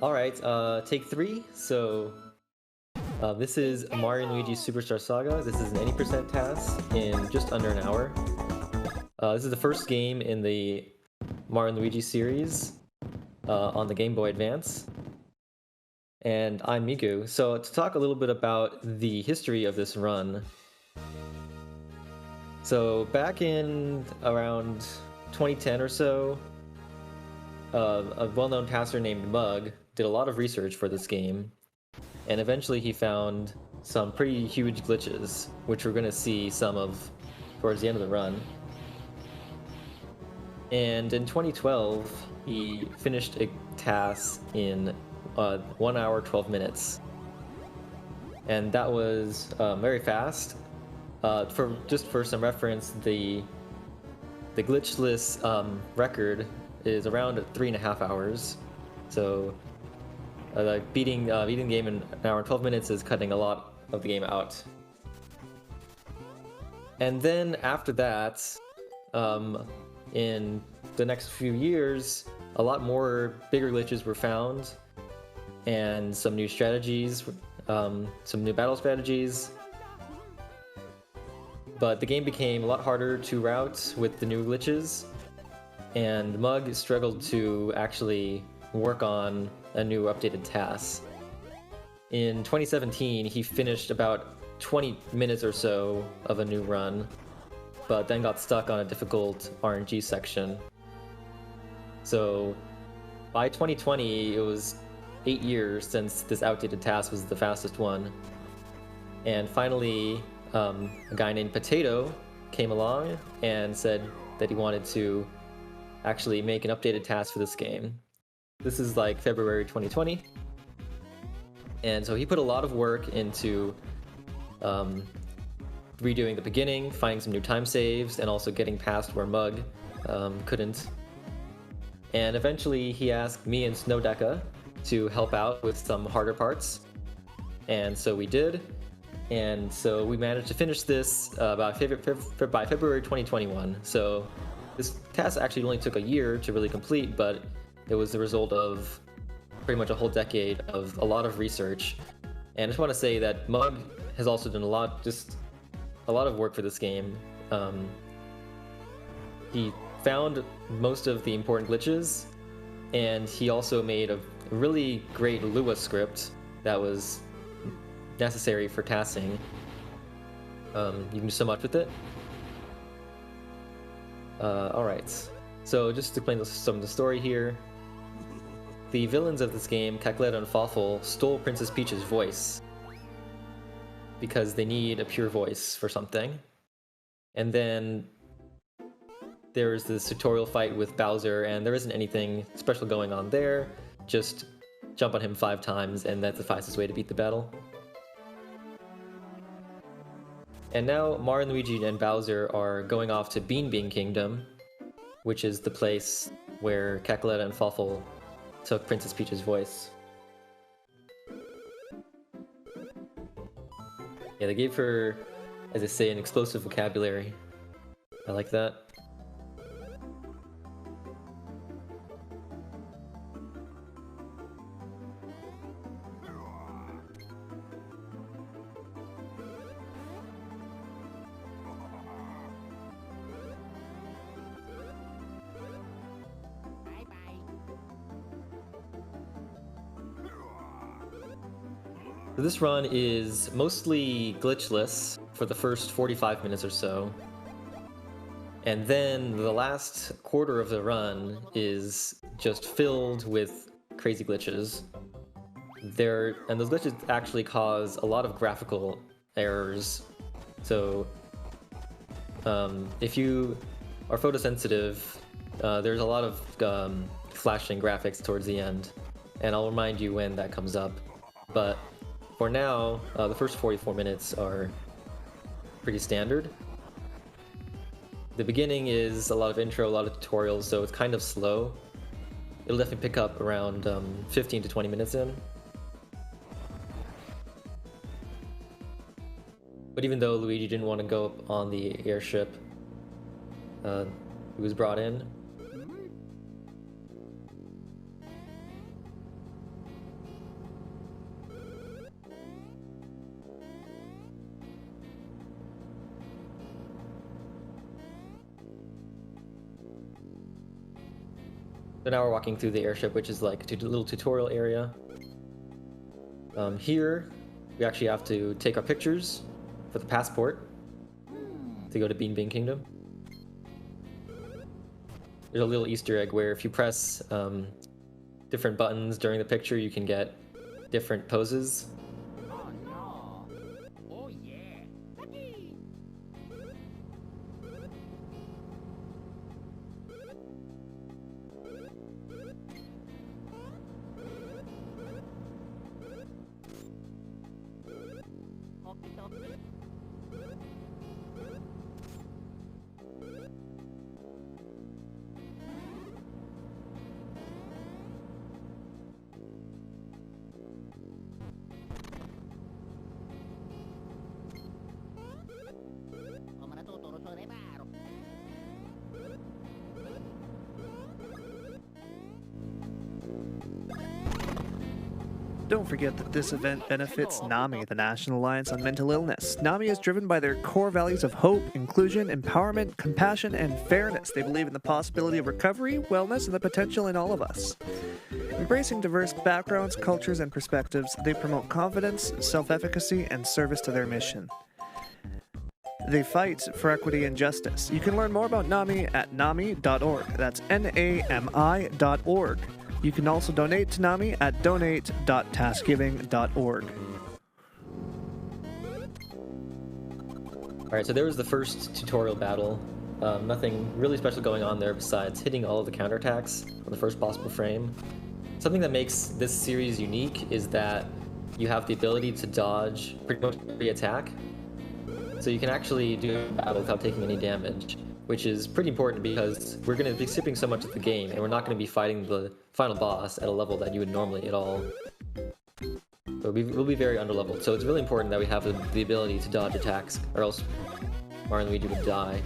Alright, take 3. So, this is Mario and Luigi Superstar Saga. This is an 80% TAS in just under an hour. This is the first game in the Mario and Luigi series on the Game Boy Advance. And I'm Migu. So, to talk a little bit about the history of this run. So, back in around 2010 or so, a well-known TASer named Mug did a lot of research for this game, and eventually he found some pretty huge glitches, which we're going to see some of towards the end of the run. And in 2012, he finished a TAS in 1 hour 12 minutes, and that was very fast. For some reference, the glitchless record is around 3.5 hours. So beating the game in 1 hour and 12 minutes is cutting a lot of the game out. And then after that, in the next few years, a lot more bigger glitches were found, and some new strategies, some new battle strategies. But the game became a lot harder to route with the new glitches, and Mug struggled to actually work on a new updated TAS. In 2017, he finished about 20 minutes or so of a new run, but then got stuck on a difficult RNG section. So by 2020, it was 8 years since this outdated TAS was the fastest one. And finally, a guy named Potato came along and said that he wanted to actually make an updated TAS for this game. This is like February 2020. And so he put a lot of work into redoing the beginning, finding some new time saves, and also getting past where Mug couldn't. And eventually he asked me and Snodeca to help out with some harder parts. And so we did. And so we managed to finish this by February 2021. So this TAS actually only took a year to really complete, but it was the result of pretty much a whole decade of a lot of research. And I just want to say that Mug has also done a lot of work for this game. He found most of the important glitches, and he also made a really great Lua script that was necessary for TASing. You can do so much with it. Alright, so just to explain some of the story here. The villains of this game, Cackletta and Fawful, stole Princess Peach's voice because they need a pure voice for something. And then there's this tutorial fight with Bowser, and there isn't anything special going on there. Just jump on him 5 times, and that's the fastest way to beat the battle. And now Mario, Luigi, and Bowser are going off to Bean Bean Kingdom, which is the place where Cackletta and Fawful took Princess Peach's voice. Yeah, they gave her, as I say, an explosive vocabulary. I like that. So this run is mostly glitchless for the first 45 minutes or so. And then the last quarter of the run is just filled with crazy glitches. And those glitches actually cause a lot of graphical errors. So if you are photosensitive, there's a lot of flashing graphics towards the end. And I'll remind you when that comes up. But for now, the first 44 minutes are pretty standard. The beginning is a lot of intro, a lot of tutorials, so it's kind of slow. It'll definitely pick up around 15 to 20 minutes in. But even though Luigi didn't want to go up on the airship, he was brought in. So now we're walking through the airship, which is like a little tutorial area. Here, we actually have to take our pictures for the passport to go to Bean Bean Kingdom. There's a little Easter egg where if you press different buttons during the picture, you can get different poses. Oh no! Oh yeah! Don't forget that this event benefits NAMI, the National Alliance on Mental Illness. NAMI is driven by their core values of hope, inclusion, empowerment, compassion, and fairness. They believe in the possibility of recovery, wellness, and the potential in all of us. Embracing diverse backgrounds, cultures, and perspectives, they promote confidence, self-efficacy, and service to their mission. They fight for equity and justice. You can learn more about NAMI at nami.org. That's NAMI.org. You can also donate to NAMI at donate.tasgiving.org. Alright, so there was the first tutorial battle. Nothing really special going on there besides hitting all of the counterattacks on the first possible frame. Something that makes this series unique is that you have the ability to dodge pretty much every attack. So you can actually do a battle without taking any damage, which is pretty important because we're going to be skipping so much of the game and we're not going to be fighting the final boss at a level that you would normally at all. So we'll be very underleveled, so it's really important that we have the ability to dodge attacks, or else Mario and Luigi would die.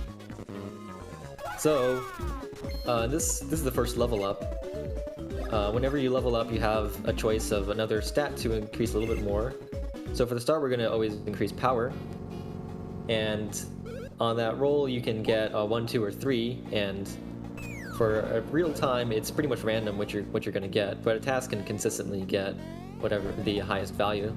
So, this is the first level up. Whenever you level up, you have a choice of another stat to increase a little bit more. So for the start, we're going to always increase power, and on that roll, you can get a 1, 2, or 3, and for a real time, it's pretty much random what you're going to get, but a task can consistently get whatever the highest value.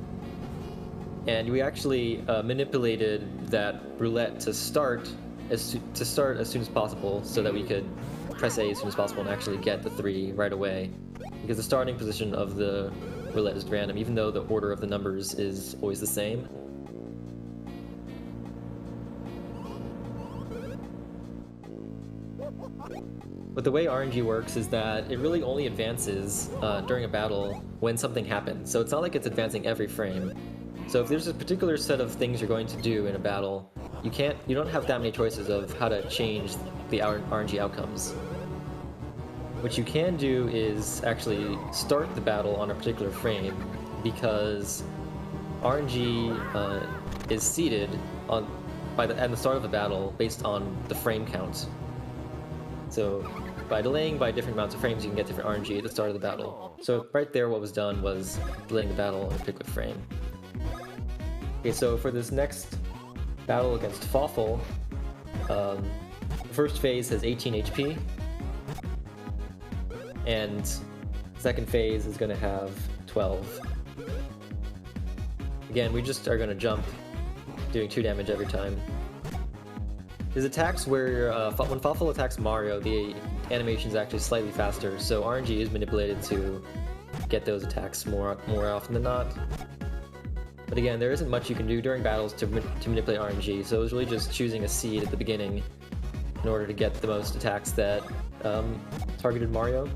And we actually manipulated that roulette to start as soon as possible, so that we could press A as soon as possible and actually get the 3 right away. Because the starting position of the roulette is random, even though the order of the numbers is always the same. But the way RNG works is that it really only advances during a battle when something happens. So it's not like it's advancing every frame. So if there's a particular set of things you're going to do in a battle, you don't have that many choices of how to change the RNG outcomes. What you can do is actually start the battle on a particular frame, because RNG is seeded at the start of the battle based on the frame count. So by delaying by different amounts of frames, you can get different RNG at the start of the battle. So right there, what was done was delaying the battle on a particular frame. Okay, so for this next battle against Fawful, the first phase has 18 HP, and the second phase is going to have 12. Again, we just are going to jump, doing 2 damage every time. His attacks where, when Fawful attacks Mario, the animation is actually slightly faster, so RNG is manipulated to get those attacks more often than not. But again, there isn't much you can do during battles to manipulate RNG, so it was really just choosing a seed at the beginning in order to get the most attacks that targeted Mario.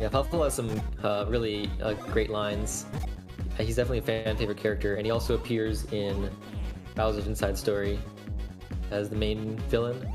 Yeah, Fawful has some really great lines. He's definitely a fan favorite character, and he also appears in Bowser's Inside Story as the main villain.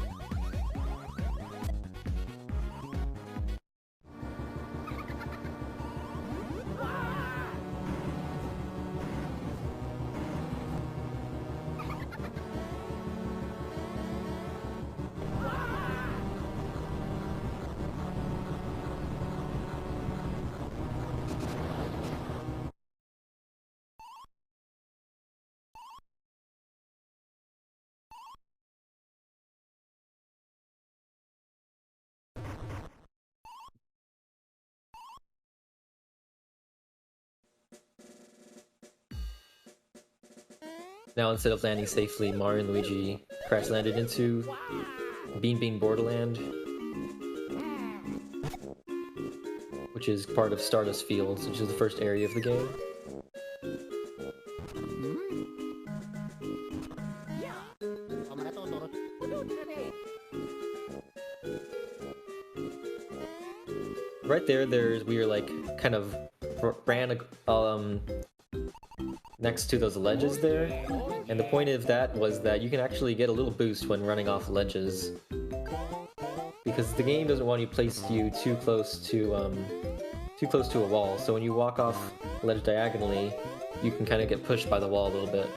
Now instead of landing safely, Mario and Luigi crash landed into Bean Bean Borderland, which is part of Stardust Fields, which is the first area of the game. Right there, we were like kind of ran next to those ledges there, and the point of that was that you can actually get a little boost when running off ledges, because the game doesn't want to place you too close to a wall. So when you walk off a ledge diagonally, you can kind of get pushed by the wall a little bit.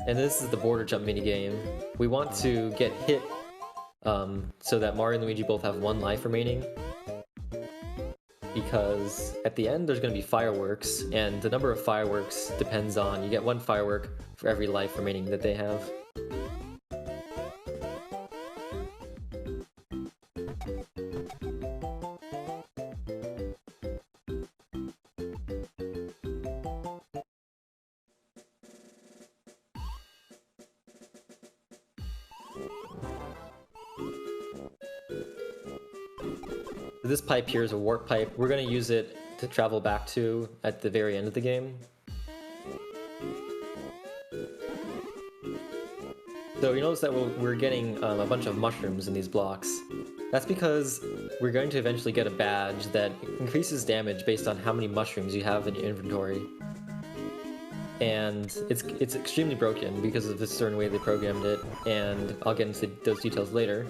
And this is the border jump minigame. We want to get hit so that Mario and Luigi both have 1 life remaining, because at the end there's going to be fireworks, and the number of fireworks depends on, you get 1 firework for every life remaining that they have. This pipe here is a warp pipe. We're going to use it to travel back to at the very end of the game. So you notice that we're getting a bunch of mushrooms in these blocks. That's because we're going to eventually get a badge that increases damage based on how many mushrooms you have in your inventory. And it's extremely broken because of this certain way they programmed it, and I'll get into those details later.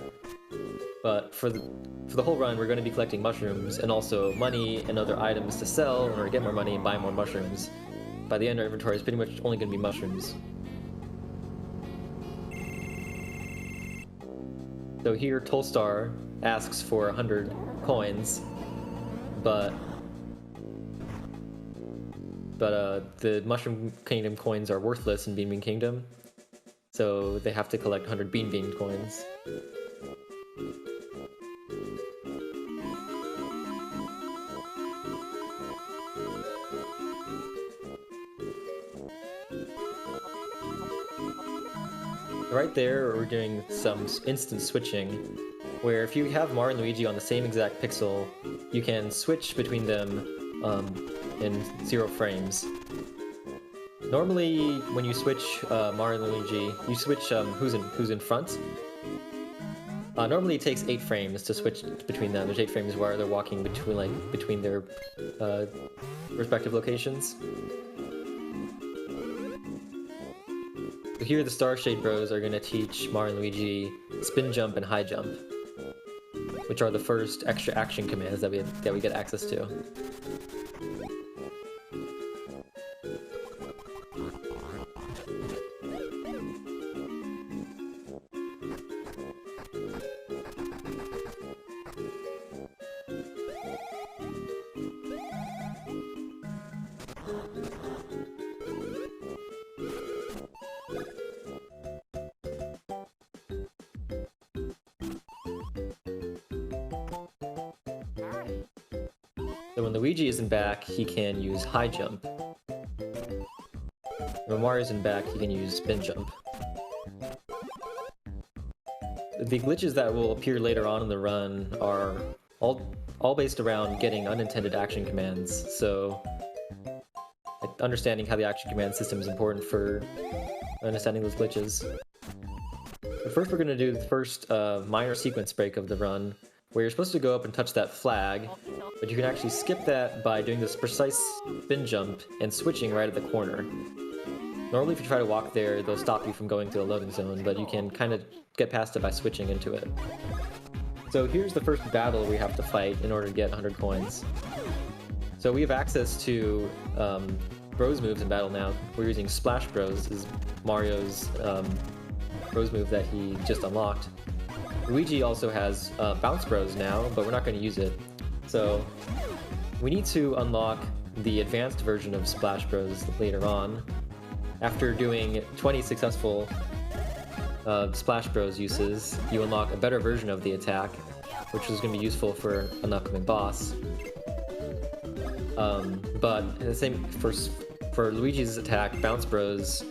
But for the whole run, we're going to be collecting mushrooms and also money and other items to sell in order to get more money and buy more mushrooms. By the end, our inventory is pretty much only going to be mushrooms. So here, Tolstar asks for 100 coins, but the Mushroom Kingdom coins are worthless in Bean Bean Kingdom, so they have to collect 100 Bean Bean coins. Right there, we're doing some instant switching, where if you have Mario and Luigi on the same exact pixel, you can switch between them in 0 frames. Normally, when you switch Mario and Luigi, you switch who's in front. Normally, it takes 8 frames to switch between them. There's 8 frames where they're walking between their respective locations. So here, the Star Shade Bros are going to teach Mario and Luigi spin jump and high jump, which are the first extra action commands that we get access to. So when Luigi isn't back, he can use high jump. When Mario isn't back, he can use spin jump. The glitches that will appear later on in the run are all based around getting unintended action commands, so understanding how the action command system is important for understanding those glitches. But first we're going to do the first minor sequence break of the run, where you're supposed to go up and touch that flag, but you can actually skip that by doing this precise spin jump and switching right at the corner. Normally if you try to walk there, they'll stop you from going to a loading zone, but you can kind of get past it by switching into it. So here's the first battle we have to fight in order to get 100 coins. So we have access to Bros moves in battle now. We're using Splash Bros, is Mario's Bros move that he just unlocked. Luigi also has Bounce Bros now, but we're not going to use it. So we need to unlock the advanced version of Splash Bros later on. After doing 20 successful Splash Bros uses, you unlock a better version of the attack, which is going to be useful for an upcoming boss. But the same for for Luigi's attack, Bounce Bros,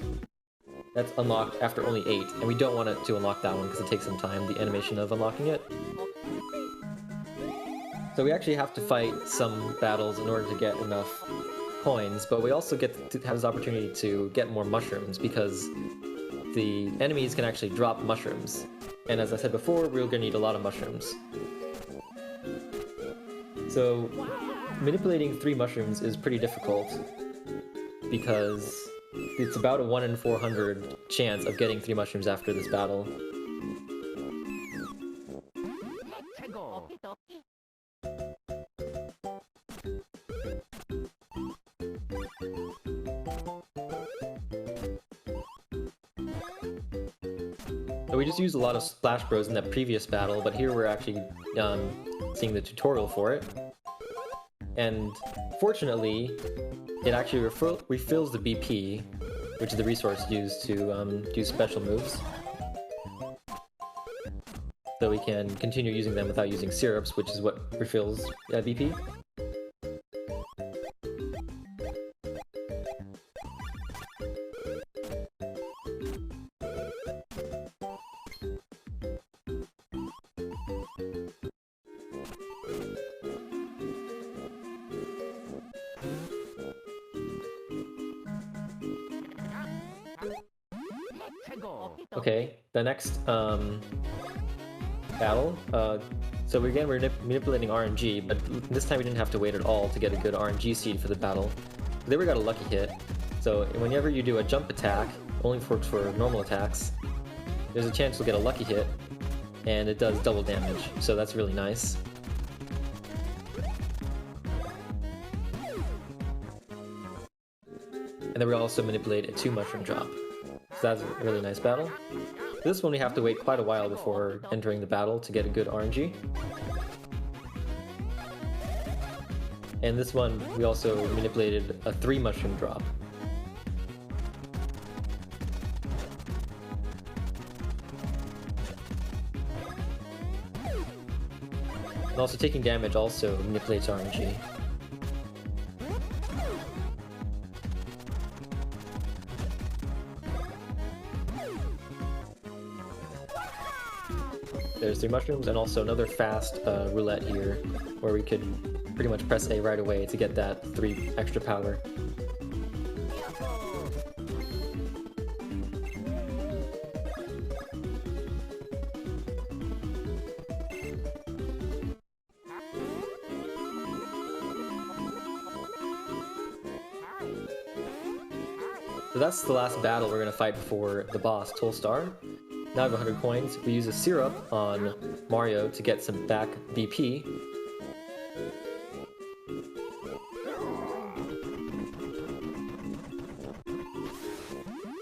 that's unlocked after only 8, and we don't want it to unlock that one because it takes some time, the animation of unlocking it. So we actually have to fight some battles in order to get enough coins, but we also get to have this opportunity to get more mushrooms because the enemies can actually drop mushrooms. And as I said before, we're going to need a lot of mushrooms. So manipulating 3 mushrooms is pretty difficult because it's about a 1 in 400 chance of getting 3 mushrooms after this battle. So we just used a lot of Splash Bros in that previous battle, but here we're actually seeing the tutorial for it. And fortunately, it actually refills the BP, which is the resource used to do special moves. So we can continue using them without using syrups, which is what refills BP. Okay, the next battle, so we're manipulating RNG, but this time we didn't have to wait at all to get a good RNG seed for the battle. There we got a lucky hit, so whenever you do a jump attack, only for normal attacks, there's a chance you'll get a lucky hit, and it does double damage, so that's really nice. And then we also manipulate a 2 mushroom drop. So that's a really nice battle. This one we have to wait quite a while before entering the battle to get a good RNG. And this one we also manipulated a 3 mushroom drop. And also taking damage also manipulates RNG. There's 3 mushrooms and also another fast roulette here where we could pretty much press A right away to get that 3 extra power. So that's the last battle we're going to fight before the boss, Tolstar. Now I have 100 coins. We use a syrup on Mario to get some back BP.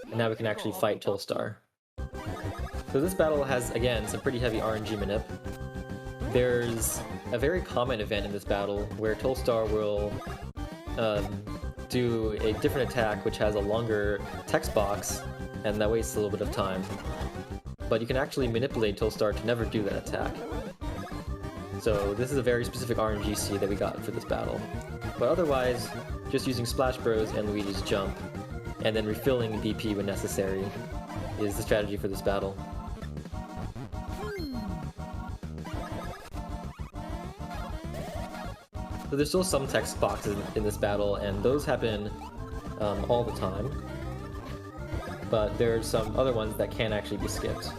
And now we can actually fight Tolstar. So this battle has, again, some pretty heavy RNG manip. There's a very common event in this battle where Tolstar will do a different attack which has a longer text box, and that wastes a little bit of time. But you can actually manipulate Tolstar to never do that attack. So this is a very specific RNG seed that we got for this battle. But otherwise, just using Splash Bros and Luigi's jump, and then refilling BP when necessary, is the strategy for this battle. So there's still some text boxes in this battle, and those happen all the time. But there's some other ones that can actually be skipped.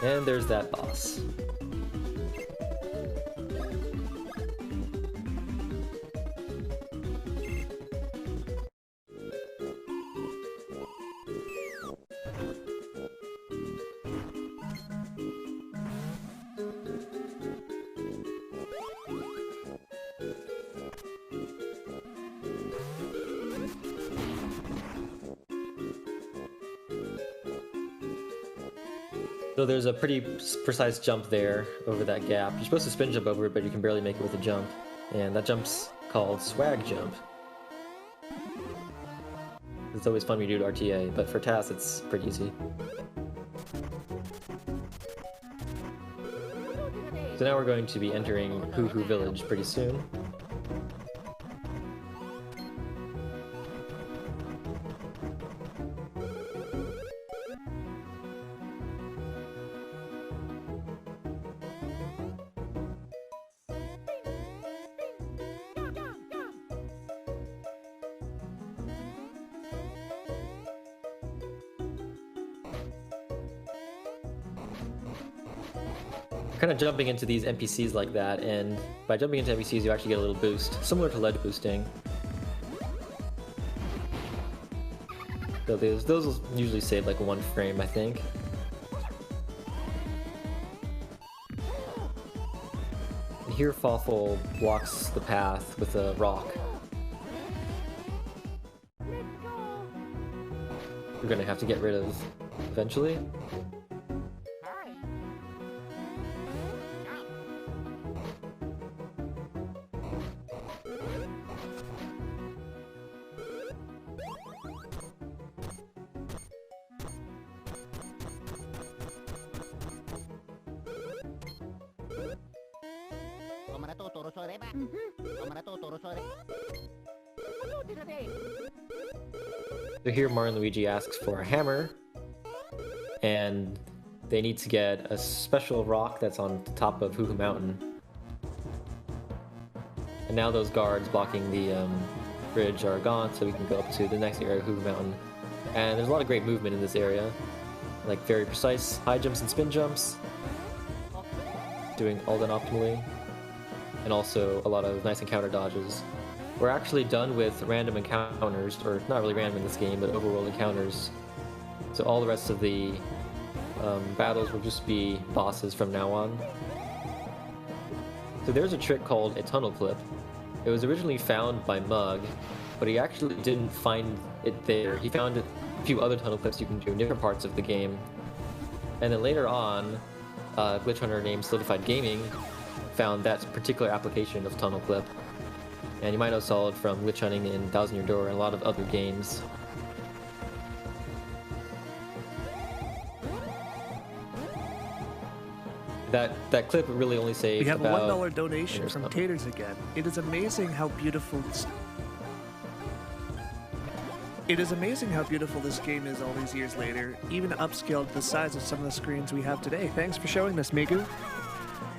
And there's that boss. So there's a pretty precise jump there over that gap. You're supposed to spin jump over it, but you can barely make it with a jump. And that jump's called Swag Jump. It's always fun when you do RTA, but for TAS it's pretty easy. So now we're going to be entering Hoo Hoo Village pretty soon. Kind of jumping into these NPCs like that, and by jumping into NPCs you actually get a little boost, similar to lead boosting. So those will usually save like 1 frame, I think. And here Fawful blocks the path with a rock. We're gonna have to get rid of eventually. So here Mario and Luigi asks for a hammer, and they need to get a special rock that's on the top of Hoo Hoo Mountain. And now those guards blocking the bridge are gone, so we can go up to the next area of Hoo Hoo Mountain. And there's a lot of great movement in this area, like very precise high jumps and spin jumps, doing all done optimally, and also a lot of nice encounter dodges. We're actually done with random encounters, or not really random in this game, but overworld encounters. So all the rest of the battles will just be bosses from now on. So there's a trick called a tunnel clip. It was originally found by Mug, but he actually didn't find it there. He found a few other tunnel clips you can do in different parts of the game. And then later on, a glitch hunter named TASGiving found that particular application of tunnel clip. And you might know Solid from glitch hunting in Thousand Year Door and a lot of other games. That clip really only saved We have about a $1 donation from Taters again. It is amazing how beautiful this... It is amazing how beautiful this game is all these years later, even upscaled to the size of some of the screens we have today. Thanks for showing this, Migu.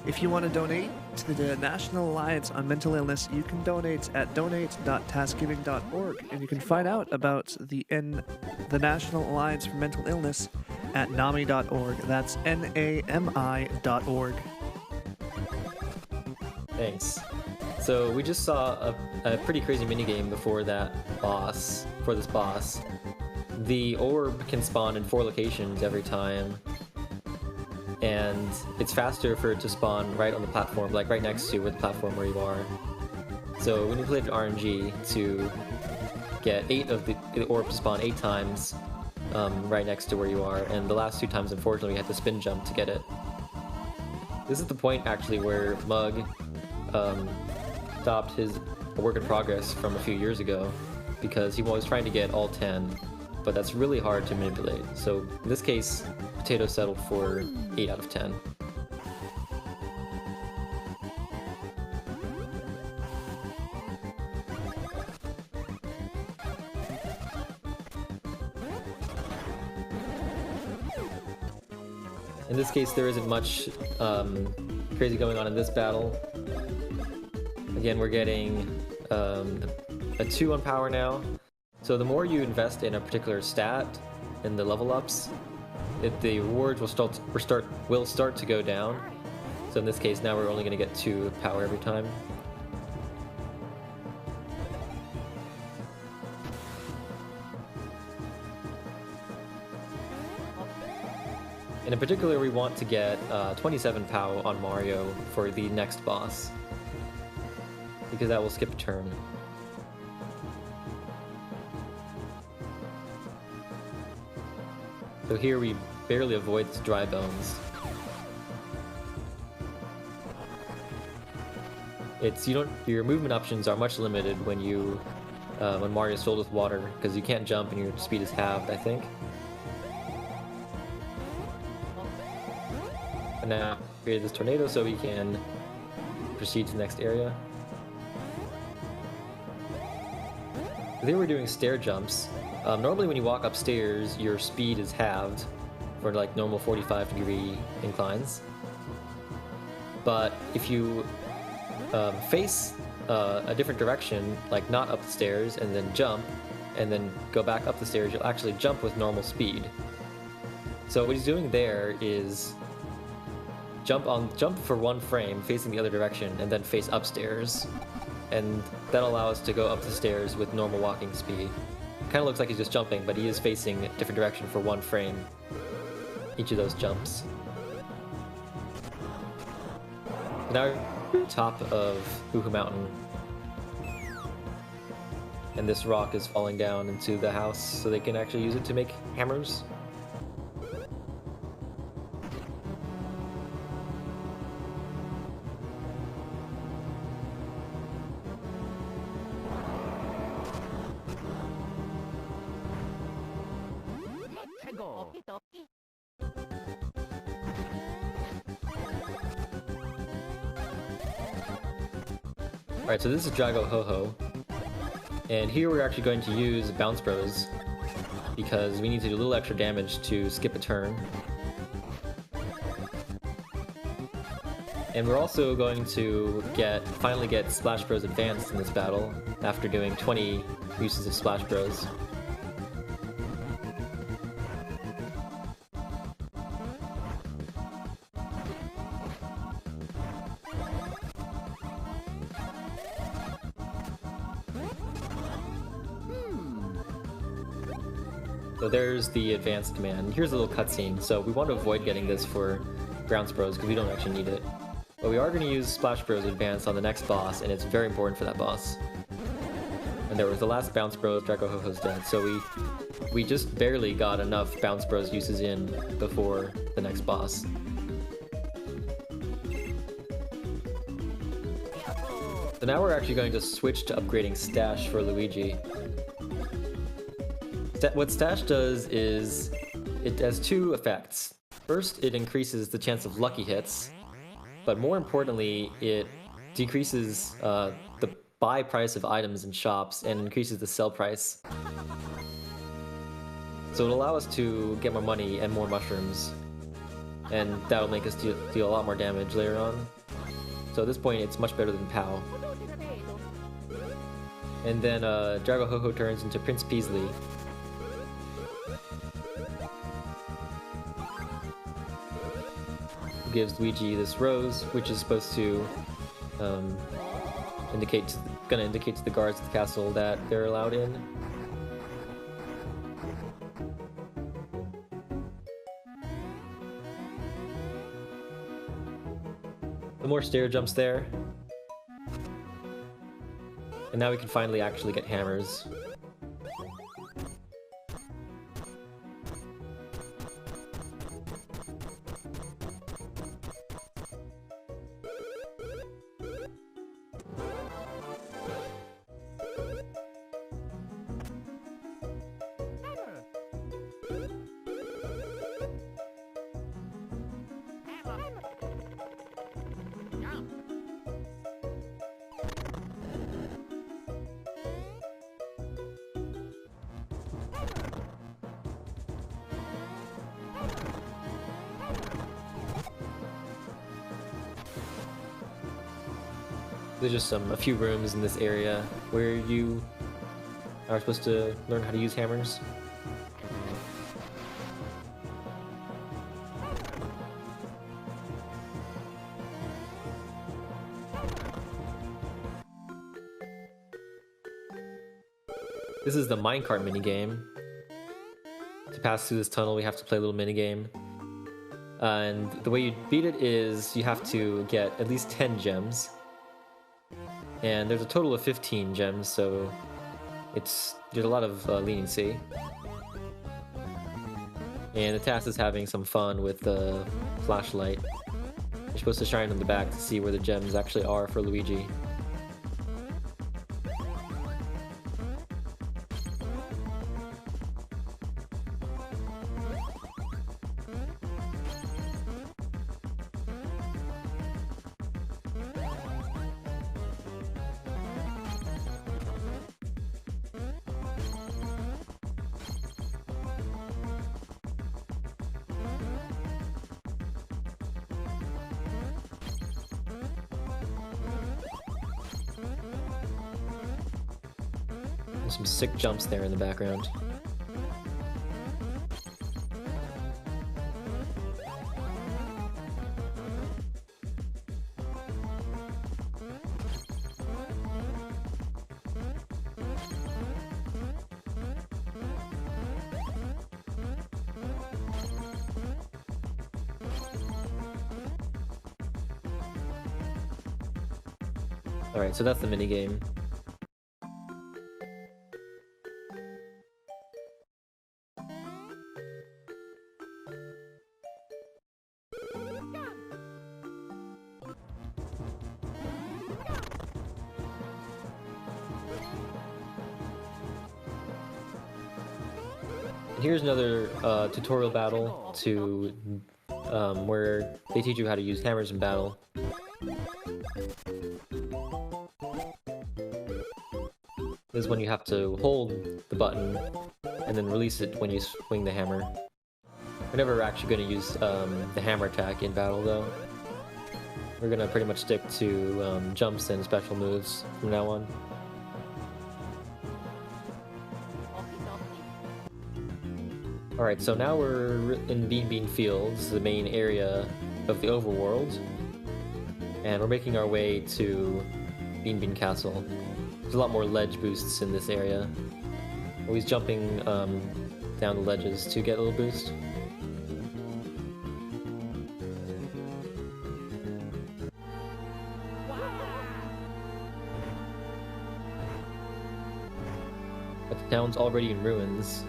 If you want to donate to the National Alliance on Mental Illness, you can donate at donate.tasgiving.org, and you can find out about the National Alliance for Mental Illness at NAMI.org. That's NAMI.org. Thanks. So we just saw a pretty crazy minigame before this boss. The orb can spawn in 4 locations every time, and it's faster for it to spawn right on the platform, like right next to the platform where you are. So we manipulated RNG to get 8 of the orb to spawn 8 times right next to where you are, and the last 2 times, unfortunately, we had to spin jump to get it. This is the point, actually, where Mug stopped his work in progress from a few years ago, because he was trying to get all 10, but that's really hard to manipulate. So in this case, Potato settled for 8 out of 10. In this case, there isn't much crazy going on in this battle. Again, we're getting a 2 on power now. So the more you invest in a particular stat in the level ups, the rewards will start to go down. So in this case, now we're only going to get 2 power every time. And in particular, we want to get 27 POW on Mario for the next boss, because that will skip a turn. So here we barely avoid dry bones. it's your movement options are much limited when when Mario is filled with water, because you can't jump and your speed is halved, I think. And now created this tornado so we can proceed to the next area. I think we're doing stair jumps. Normally when you walk upstairs, your speed is halved for like normal 45-degree inclines. But if you face a different direction, like not up the stairs, and then jump, and then go back up the stairs, you'll actually jump with normal speed. So what he's doing there is jump for one frame facing the other direction, and then face upstairs, and that'll allow us to go up the stairs with normal walking speed. Kind of looks like he's just jumping, but he is facing a different direction for one frame each of those jumps. Now we're top of Hoo-Hoo Mountain, and this rock is falling down into the house so they can actually use it to make hammers. Alright, so this is dwangoAC, and here we're actually going to use Bounce Bros, because we need to do a little extra damage to skip a turn. And we're also going to finally get Splash Bros advanced in this battle, after doing 20 uses of Splash Bros. So there's the advanced command. Here's a little cutscene. So we want to avoid getting this for Bounce Bros because we don't actually need it. But we are going to use Splash Bros advanced on the next boss, and it's very important for that boss. And there was the last Bounce Bros, dwangoAC's dead, so we just barely got enough Bounce Bros uses in before the next boss. So now we're actually going to switch to upgrading Stash for Luigi. What Stash does is it has two effects. First, it increases the chance of lucky hits, but more importantly, it decreases the buy price of items in shops and increases the sell price. So it'll allow us to get more money and more mushrooms, and that'll make us deal a lot more damage later on. So at this point, it's much better than POW. And then dwangoAC turns into Prince Peasley. Gives Luigi this rose, which is supposed to indicate to the guards of the castle that they're allowed in. The more stair jumps there, and now we can finally actually get hammers. There's just a few rooms in this area where you are supposed to learn how to use hammers. This is the minecart minigame. To pass through this tunnel, we have to play a little minigame. And the way you beat it is you have to get at least 10 gems. And there's a total of 15 gems, so there's a lot of leniency. And the TAS is having some fun with the flashlight. You're supposed to shine on the back to see where the gems actually are for Luigi. some sick jumps there in the background. Alright, so that's the minigame. Here's another tutorial battle to where they teach you how to use hammers in battle. This is when you have to hold the button and then release it when you swing the hammer. We're never actually going to use the hammer attack in battle though. We're going to pretty much stick to jumps and special moves from now on. Alright, so now we're in Bean Bean Fields, the main area of the overworld. And we're making our way to Bean Bean Castle. There's a lot more ledge boosts in this area. Always jumping down the ledges to get a little boost. But the town's already in ruins,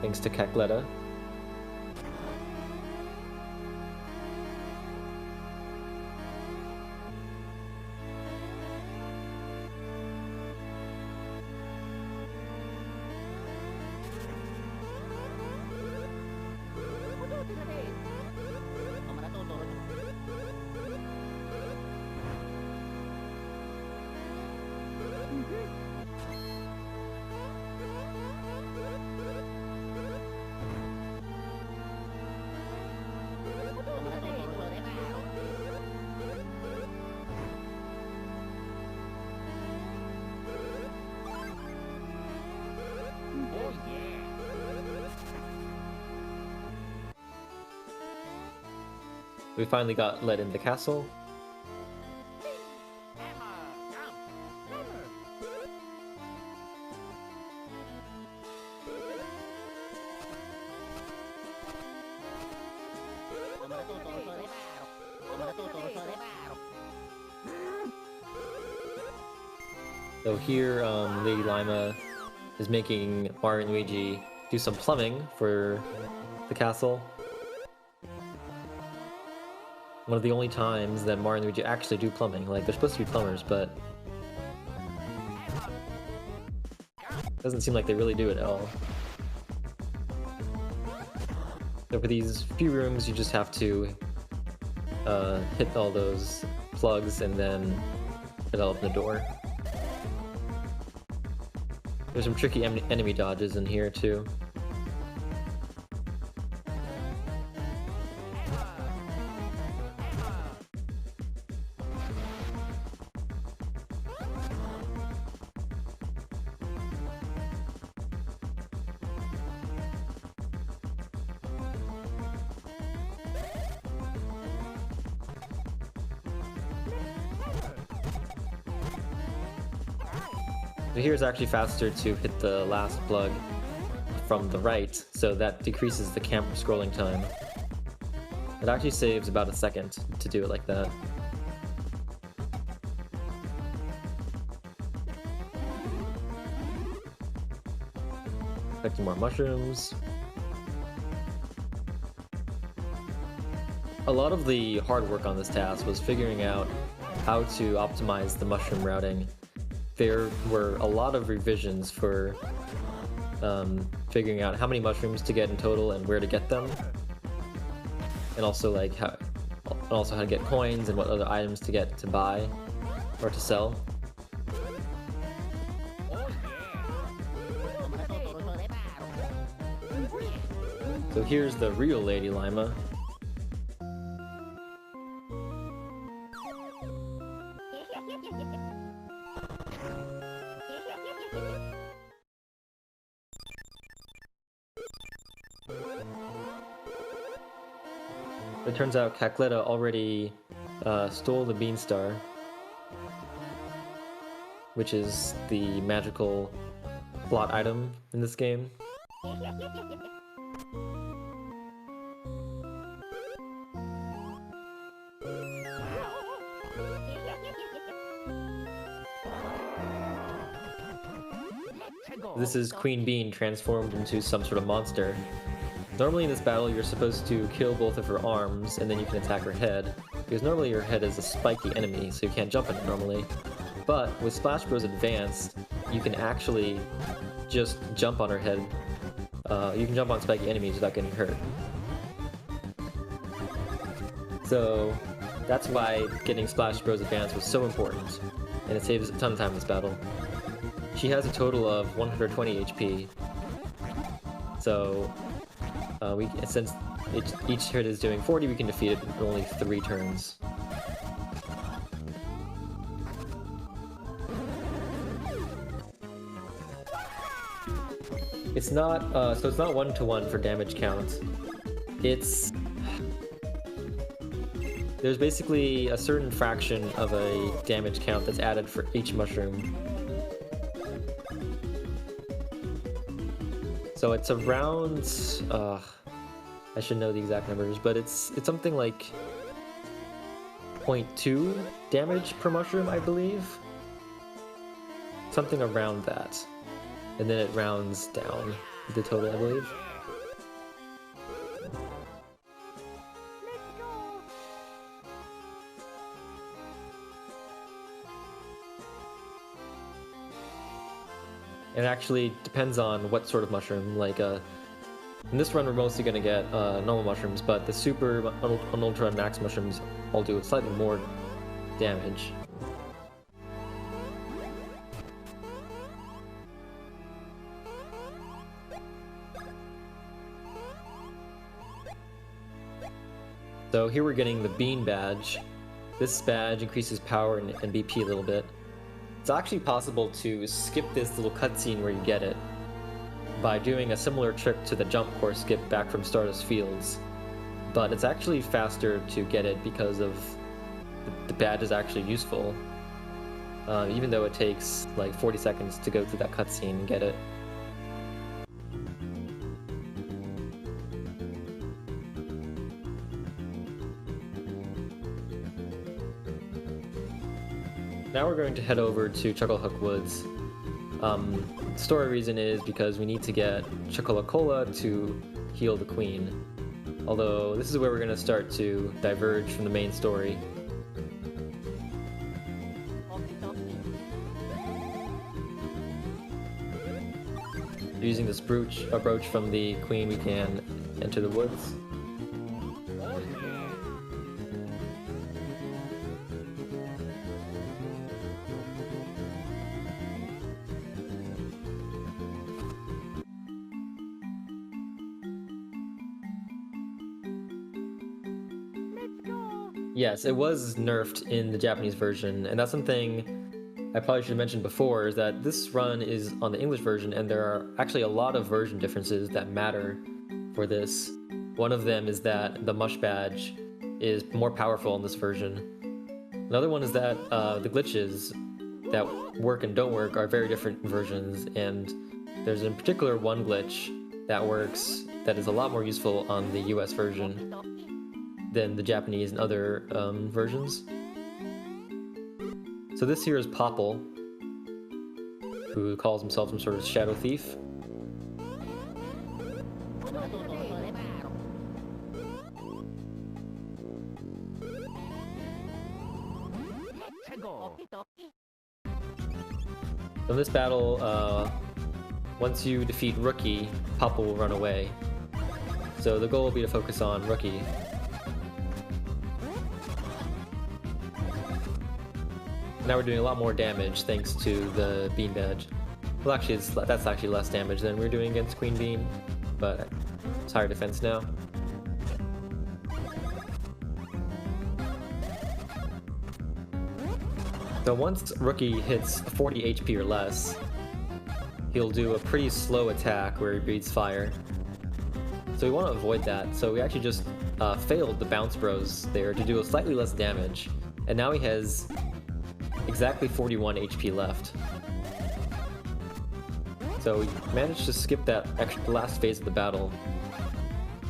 thanks to Cacletta. We finally got let in the castle. So here, Lady Lima is making Mario and Luigi do some plumbing for the castle. One of the only times that Mario and Luigi actually do plumbing. Like, they're supposed to be plumbers, but it doesn't seem like they really do it at all. So for these few rooms, you just have to hit all those plugs and then it'll open the door. There's some tricky enemy dodges in here too. So here is actually faster to hit the last plug from the right, so that decreases the camera scrolling time. It actually saves about a second to do it like that. Collecting more mushrooms. A lot of the hard work on this task was figuring out how to optimize the mushroom routing. There were a lot of revisions for figuring out how many mushrooms to get in total and where to get them, and also like how to get coins and what other items to get to buy or to sell. So here's the real Lady Lima. It turns out Cacletta already stole the Beanstar, which is the magical plot item in this game. This is Queen Bean transformed into some sort of monster. Normally in this battle you're supposed to kill both of her arms and then you can attack her head, because normally her head is a spiky enemy so you can't jump on it normally. But with Splash Bros Advanced, you can actually just jump on her head. You can jump on spiky enemies without getting hurt. So that's why getting Splash Bros Advanced was so important, and it saves a ton of time in this battle. She has a total of 120 HP, so since each hit is doing 40, we can defeat it in only 3 turns. It's not so it's not 1-to-1 for damage count. There's basically a certain fraction of a damage count that's added for each mushroom. So it's around, I should know the exact numbers, but it's something like 0.2 damage per mushroom, I believe. Something around that. And then it rounds down the total, I believe. It actually depends on what sort of mushroom. Like, in this run we're mostly going to get normal mushrooms, but the super and ultra and max mushrooms all do slightly more damage. So here we're getting the Bean Badge. This badge increases power and BP a little bit. It's actually possible to skip this little cutscene where you get it by doing a similar trick to the jump course skip back from Stardust Fields. But it's actually faster to get it because of the badge is actually useful. Even though it takes like 40 seconds to go through that cutscene and get it. Now we're going to head over to Chucklehook Woods. Story reason is because we need to get Chocola to heal the queen. Although this is where we're going to start to diverge from the main story. Using this brooch from the queen, we can enter the woods. Yes, it was nerfed in the Japanese version, and that's something I probably should have mentioned before, is that this run is on the English version, and there are actually a lot of version differences that matter for this. One of them is that the Mush Badge is more powerful in this version. Another one is that the glitches that work and don't work are very different versions, and there's in particular one glitch that works that is a lot more useful on the US version than the Japanese and other versions. So this here is Popple, who calls himself some sort of shadow thief. In this battle, once you defeat Rookie, Popple will run away. So the goal will be to focus on Rookie. Now we're doing a lot more damage thanks to the Bean Badge. Well, actually, that's actually less damage than we were doing against Queen Bean, but it's higher defense now. So once Rookie hits 40 HP or less, he'll do a pretty slow attack where he breathes fire. So we want to avoid that. So we actually just failed the Bounce Bros there to do a slightly less damage. And now he has exactly 41 HP left. So we managed to skip that last phase of the battle.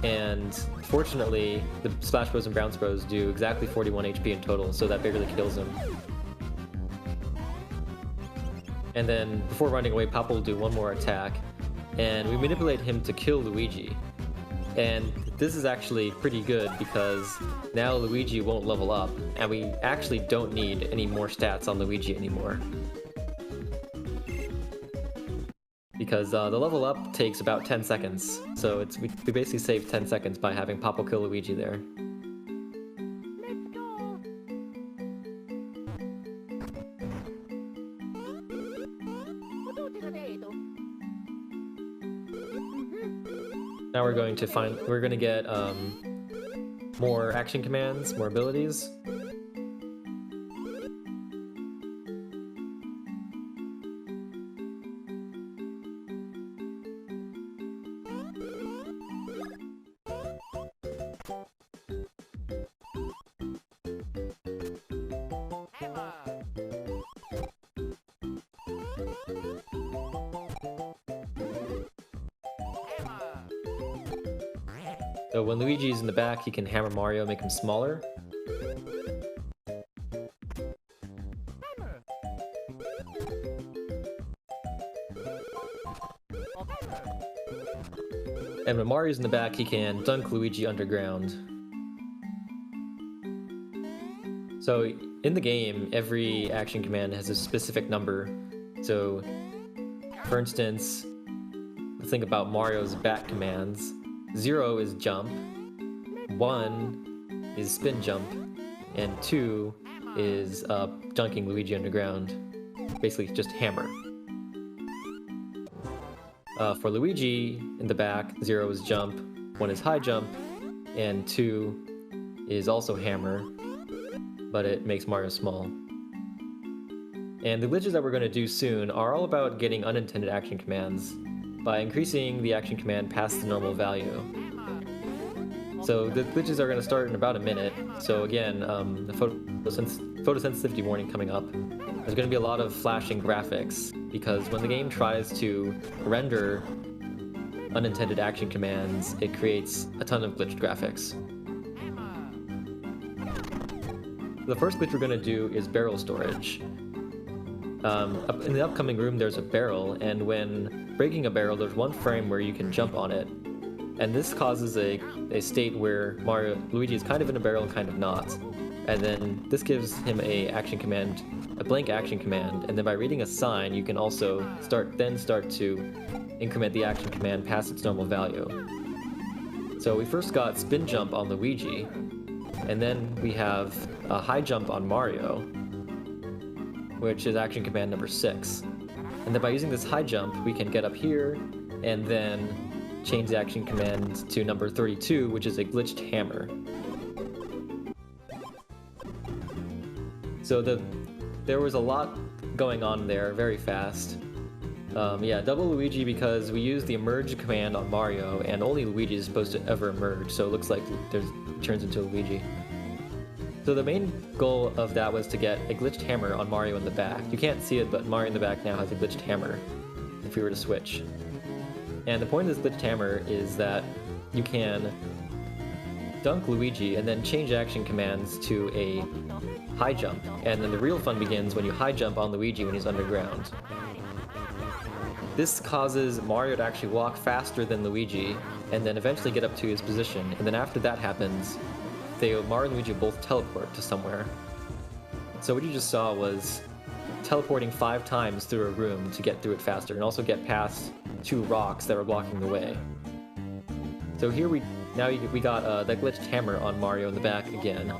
And fortunately, the Splash Bros and Bounce Bros do exactly 41 HP in total, so that barely kills him. And then, before running away, Papa will do one more attack, and we manipulate him to kill Luigi. And this is actually pretty good because now Luigi won't level up, and we actually don't need any more stats on Luigi anymore. Because the level up takes about 10 seconds, so we basically save 10 seconds by having Papa kill Luigi there. Now we're going to get more action commands, more abilities. So when Luigi's in the back, he can hammer Mario, make him smaller. And when Mario's in the back, he can dunk Luigi underground. So in the game, every action command has a specific number. So, for instance, think about Mario's back commands. 0 is jump, 1 is spin jump, and 2 is dunking Luigi underground. Basically just hammer. For Luigi, in the back, 0 is jump, 1 is high jump, and 2 is also hammer, but it makes Mario small. And the glitches that we're going to do soon are all about getting unintended action commands by increasing the action command past the normal value. So the glitches are going to start in about a minute. So again, the photosensitivity warning coming up. There's going to be a lot of flashing graphics because when the game tries to render unintended action commands, it creates a ton of glitched graphics. The first glitch we're going to do is barrel storage. Up in the upcoming room there's a barrel, and when breaking a barrel there's one frame where you can jump on it. And this causes a state where Luigi is kind of in a barrel and kind of not. And then this gives him a blank action command, and then by reading a sign you can also start to increment the action command past its normal value. So we first got spin jump on Luigi, and then we have a high jump on Mario, which is action command number 6. And then by using this high jump, we can get up here and then change the action command to number 32, which is a glitched hammer. So there was a lot going on there very fast. Yeah, double Luigi because we used the emerge command on Mario, and only Luigi is supposed to ever emerge, so it looks like it turns into Luigi. So the main goal of that was to get a glitched hammer on Mario in the back. You can't see it, but Mario in the back now has a glitched hammer, if we were to switch. And the point of this glitched hammer is that you can dunk Luigi and then change action commands to a high jump. And then the real fun begins when you high jump on Luigi when he's underground. This causes Mario to actually walk faster than Luigi and then eventually get up to his position. And then after that happens, Mario and Luigi both teleport to somewhere. So what you just saw was teleporting 5 times through a room to get through it faster, and also get past 2 rocks that were blocking the way. So here we got that glitched hammer on Mario in the back again.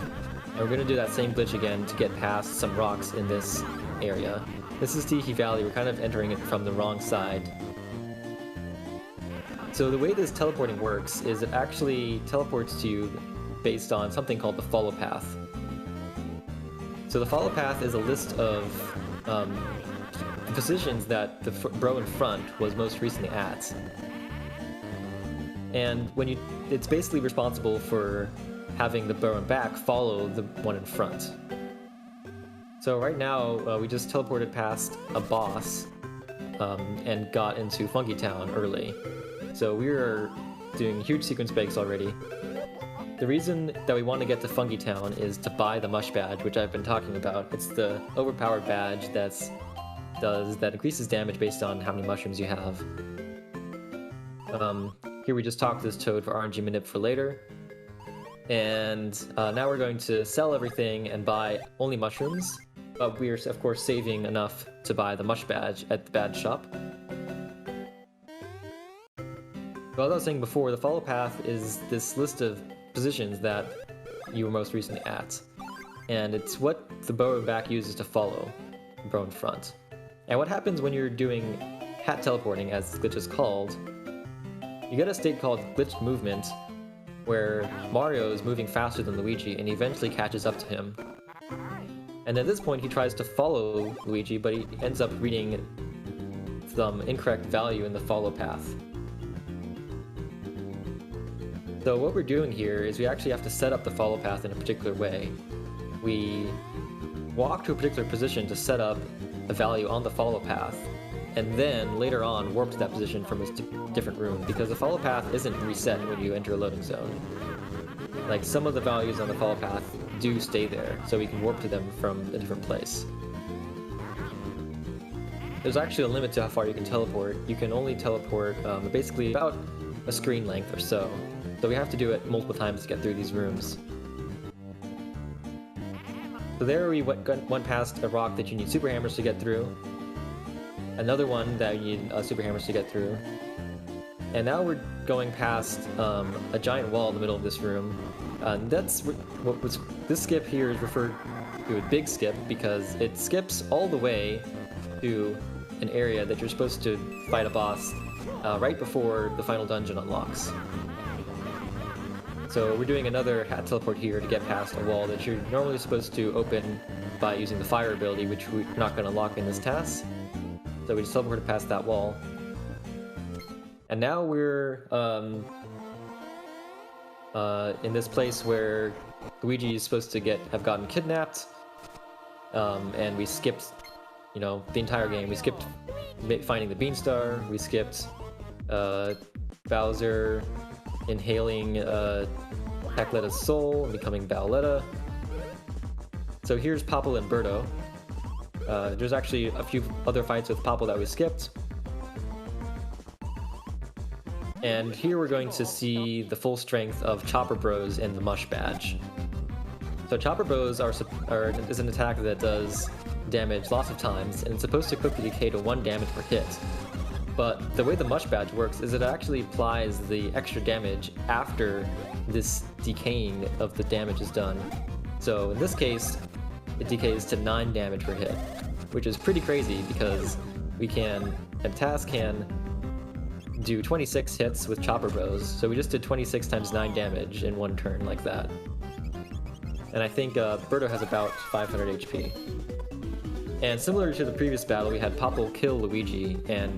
And we're gonna do that same glitch again to get past some rocks in this area. This is Tiki Valley, we're kind of entering it from the wrong side. So the way this teleporting works is it actually teleports to you based on something called the follow path. So the follow path is a list of the positions that the bro in front was most recently at. And it's basically responsible for having the bow and back follow the one in front. So right now, we just teleported past a boss and got into Funky Town early. So we are doing huge sequence breaks already. The reason that we want to get to Funky Town is to buy the Mush Badge, which I've been talking about. It's the overpowered badge that increases damage based on how many mushrooms you have. Here we just talked to this toad for RNG manip for later. And now we're going to sell everything and buy only mushrooms. But we are, of course, saving enough to buy the Mush Badge at the badge shop. So as I was saying before, the follow path is this list of positions that you were most recently at. And it's what the bow and back uses to follow the bow in front. And what happens when you're doing hat teleporting, as this glitch is called, you get a state called glitched movement, where Mario is moving faster than Luigi and he eventually catches up to him. And at this point he tries to follow Luigi, but he ends up reading some incorrect value in the follow path. So what we're doing here is we actually have to set up the follow path in a particular way. We walk to a particular position to set up a value on the follow path, and then later on warp to that position from a different room, because the follow path isn't reset when you enter a loading zone. Like, some of the values on the follow path do stay there, so we can warp to them from a different place. There's actually a limit to how far you can teleport. You can only teleport basically about a screen length or so. So we have to do it multiple times to get through these rooms. So there we went past a rock that you need super hammers to get through. Another one that you need super hammers to get through. And now we're going past a giant wall in the middle of this room. That's this skip here is referred to a big skip because it skips all the way to an area that you're supposed to fight a boss right before the final dungeon unlocks. So we're doing another hat teleport here to get past a wall that you're normally supposed to open by using the fire ability, which we're not going to unlock in this TAS. So we just teleported past that wall. And now we're in this place where Luigi is supposed to have gotten kidnapped, and we skipped, the entire game. We skipped finding the Beanstar, we skipped Bowser inhaling Packletta's soul and becoming Bowletta. So here's Popple and Birdo. There's actually a few other fights with Popple that we skipped. And here we're going to see the full strength of Chopper Bros and the Mush Badge. So Chopper Bros is an attack that does damage lots of times, and it's supposed to quickly decay to 1 damage per hit. But the way the Mush Badge works is it actually applies the extra damage after this decaying of the damage is done. So in this case, it decays to 9 damage per hit, which is pretty crazy because TAS can do 26 hits with Chopper Bros, so we just did 26 times 9 damage in one turn like that. And I think Birdo has about 500 HP. And similar to the previous battle, we had Popple kill Luigi, and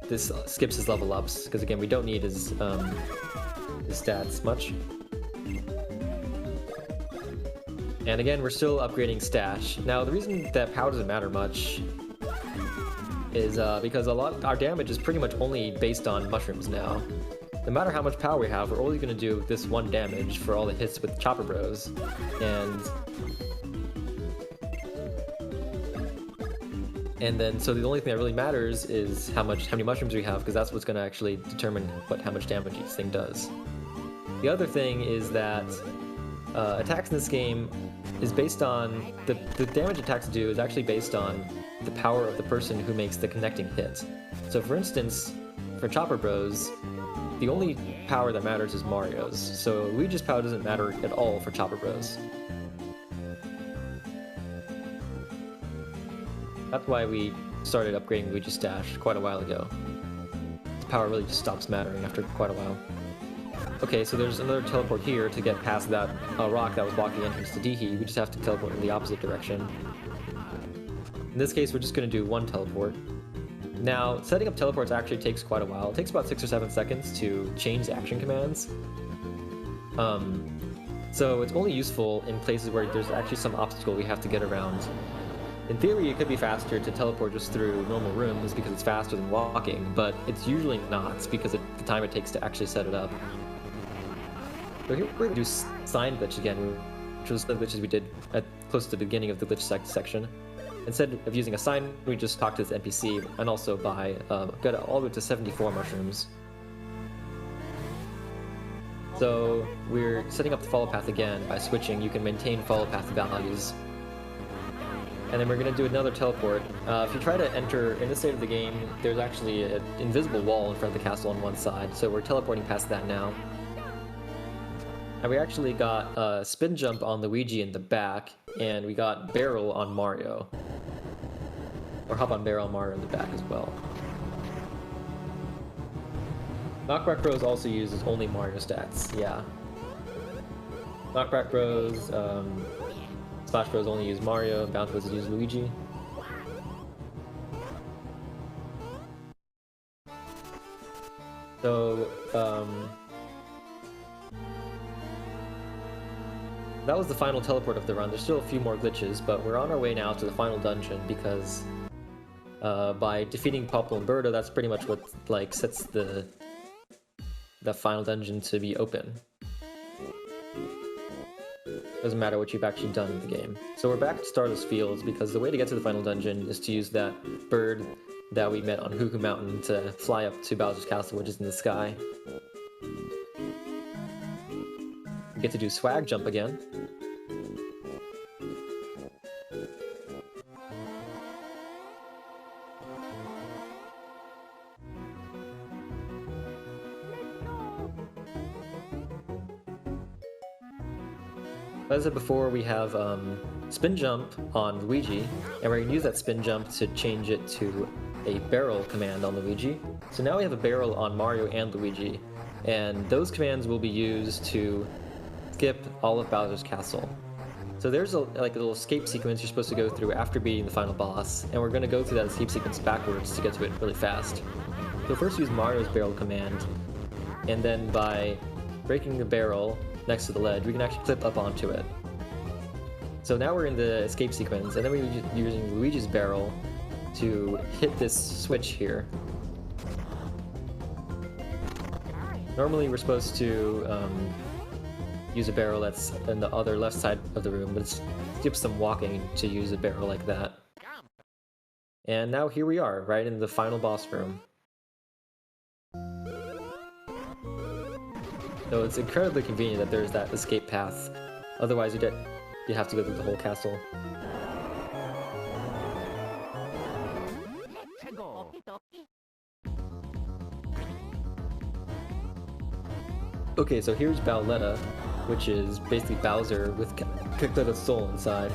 this skips his level ups, because again, we don't need his stats much. And again, we're still upgrading Stash. Now, the reason that power doesn't matter much is because our damage is pretty much only based on mushrooms now. No matter how much power we have, we're only going to do this 1 damage for all the hits with Chopper Bros. And then, so the only thing that really matters is how many mushrooms we have, because that's what's going to actually determine how much damage each thing does. The other thing is that attacks in this game is based on the damage attacks do is actually based on the power of the person who makes the connecting hit. So for instance, for Chopper Bros, the only power that matters is Mario's. So Luigi's power doesn't matter at all for Chopper Bros. That's why we started upgrading Luigi's Stash quite a while ago. His power really just stops mattering after quite a while. Okay, so there's another teleport here to get past that rock that was blocking the entrance to Dihi. We just have to teleport in the opposite direction. In this case, we're just going to do 1 teleport. And Now, setting up teleports actually takes quite a while. It takes about 6 or 7 seconds to change action commands. So it's only useful in places where there's actually some obstacle we have to get around. In theory, it could be faster to teleport just through normal rooms because it's faster than walking, but it's usually not because of the time it takes to actually set it up. So here we're going to do sign glitch again, which was the glitches we did at close to the beginning of the glitch section. Instead of using a sign, we just talk to this NPC and also buy, got all the way to 74 mushrooms. So we're setting up the follow path again by switching. You can maintain follow path values. And then we're going to do another teleport. If you try to enter in this state of the game, there's actually an invisible wall in front of the castle on one side, so we're teleporting past that now. And we actually got a spin jump on Luigi in the back, and we got barrel on Mario. Or hop on barrel on Mario in the back as well. Knockback Bros also uses only Mario stats, yeah. Knockback Bros, Splash Bros only use Mario, Bounce Bros use Luigi. So, that was the final teleport of the run. There's still a few more glitches, but we're on our way now to the final dungeon because by defeating Popple and Birdo, that's pretty much what like sets the final dungeon to be open. Doesn't matter what you've actually done in the game. So we're back at Starless Fields because the way to get to the final dungeon is to use that bird that we met on Huku Mountain to fly up to Bowser's Castle, which is in the sky. We get to do swag jump again. As I said before, we have spin jump on Luigi, and we're going to use that spin jump to change it to a barrel command on Luigi. So now we have a barrel on Mario and Luigi, and those commands will be used to skip all of Bowser's Castle. So there's a little escape sequence you're supposed to go through after beating the final boss, and we're going to go through that escape sequence backwards to get to it really fast. So first use Mario's barrel command, and then by breaking the barrel next to the ledge, we can actually clip up onto it. So now we're in the escape sequence, and then we're using Luigi's barrel to hit this switch here. Normally we're supposed to use a barrel that's in the other left side of the room, but it skips some walking to use a barrel like that. And now here we are, right in the final boss room. So it's incredibly convenient that there's that escape path. Otherwise you have to go through the whole castle. Okay, so here's Bowletta, which is basically Bowser with Kekletta's soul inside.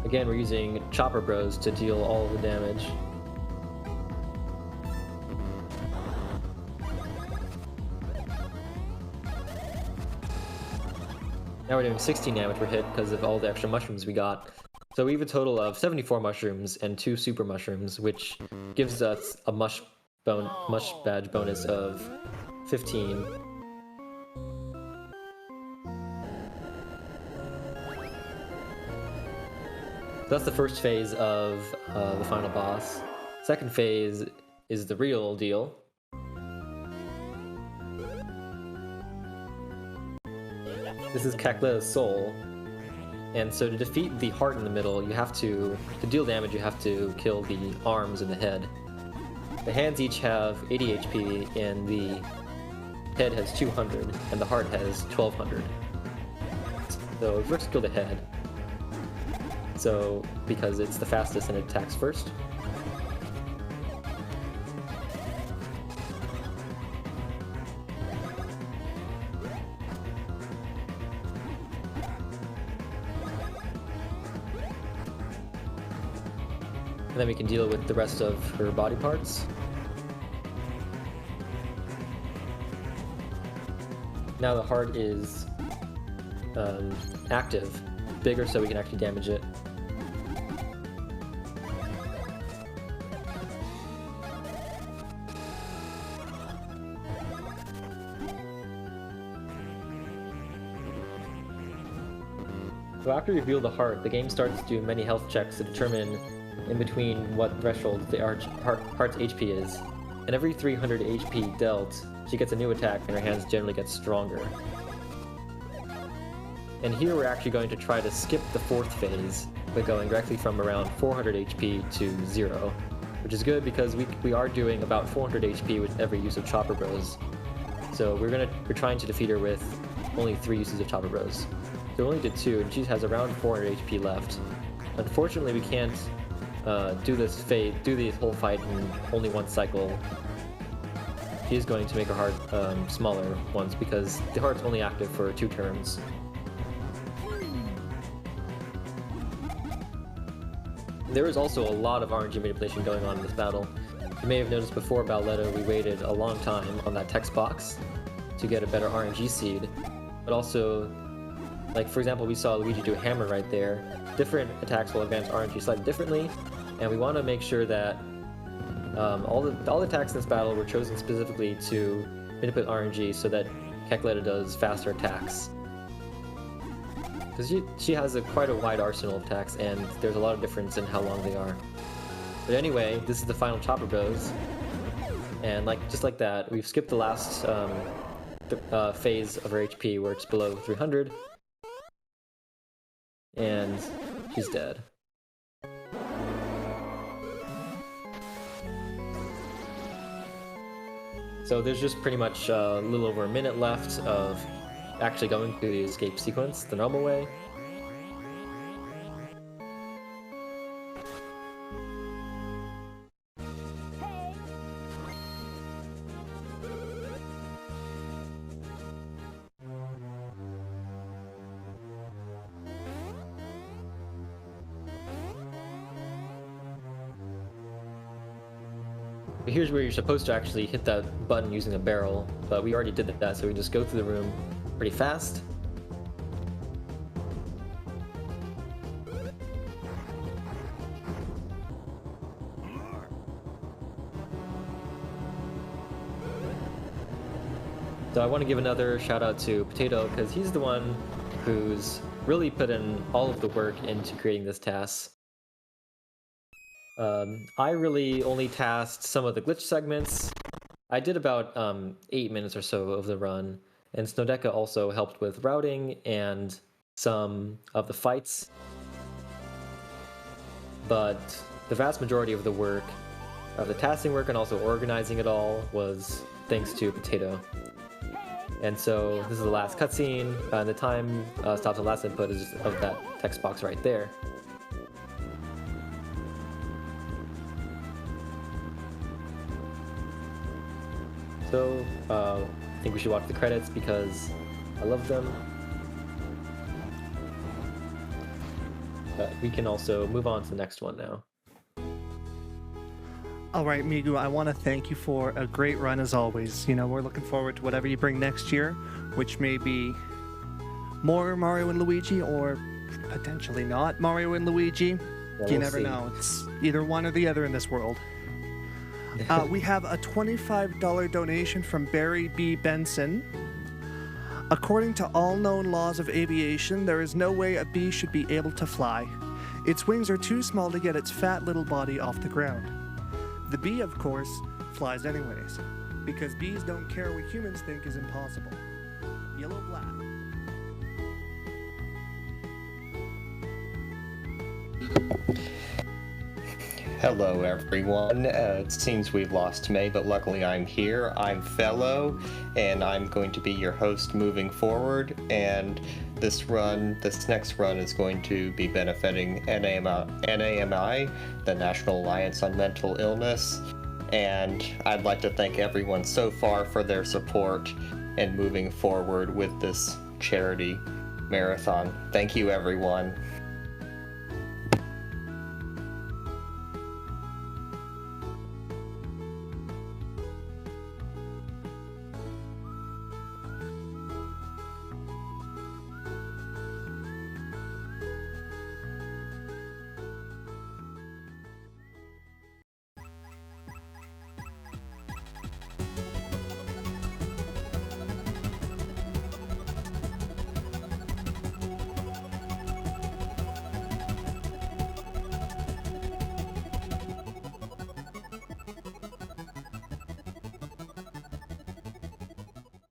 Again, we're using Chopper Bros to deal all of the damage. Now we're doing 16 damage per hit because of all the extra mushrooms we got. So we have a total of 74 mushrooms and 2 super mushrooms, which gives us a mush badge bonus of 15. So that's the first phase of the final boss. Second phase is the real deal. This is Kekletta's soul, and so to defeat the heart in the middle, you have to deal damage, you have to kill the arms and the head. The hands each have 80 HP, and the head has 200, and the heart has 1200. So first kill the head, so because it's the fastest and it attacks first. And then we can deal with the rest of her body parts. Now the heart is active, bigger so we can actually damage it. So after you reveal the heart, the game starts to do many health checks to determine in between what threshold the heart's HP is. And every 300 HP dealt, she gets a new attack and her hands generally get stronger. And here we're actually going to try to skip the 4th phase by going directly from around 400 HP to 0, which is good because we are doing about 400 HP with every use of Chopper Bros. So we're trying to defeat her with only 3 uses of Chopper Bros. So we only did 2, and she has around 400 HP left. Unfortunately, we can't do the whole fight in only one cycle. She is going to make her heart smaller once because the heart's only active for 2 turns. There is also a lot of RNG manipulation going on in this battle. You may have noticed before Bowletta we waited a long time on that text box to get a better RNG seed, but also, like for example, we saw Luigi do a hammer right there. Different attacks will advance RNG slightly differently, and we want to make sure that all the attacks in this battle were chosen specifically to manipulate RNG so that Kekletta does faster attacks. Because she has quite a wide arsenal of attacks, and there's a lot of difference in how long they are. But anyway, this is the final Chopper Bros, and just like that, we've skipped the last phase of her HP where it's below 300, and she's dead. So there's just pretty much a little over a minute left of actually going through the escape sequence the normal way. But here's where you're supposed to actually hit that button using a barrel, but we already did that, so we just go through the room pretty fast. So I want to give another shout out to Potato, because he's the one who's really put in all of the work into creating this TAS. I really only tasked some of the glitch segments. I did about 8 minutes or so of the run, and Snodeca also helped with routing and some of the fights. But the vast majority of the work, of the tasking work and also organizing it all, was thanks to Potato. And so this is the last cutscene, and the time stops the last input is of that text box right there. So, I think we should watch the credits because I love them. But we can also move on to the next one now. All right, Migu, I want to thank you for a great run as always. You know, we're looking forward to whatever you bring next year, which may be more Mario and Luigi or potentially not Mario and Luigi. Well, you never know. It's either one or the other in this world. We have a $25 donation from Barry B. Benson. According to all known laws of aviation, there is no way a bee should be able to fly. Its wings are too small to get its fat little body off the ground. The bee, of course, flies anyways, because bees don't care what humans think is impossible. Yellow Black. Hello everyone, it seems we've lost May, but luckily I'm here. I'm Fellow, and I'm going to be your host moving forward, and this next run is going to be benefiting NAMI, the National Alliance on Mental Illness, and I'd like to thank everyone so far for their support and moving forward with this charity marathon. Thank you everyone.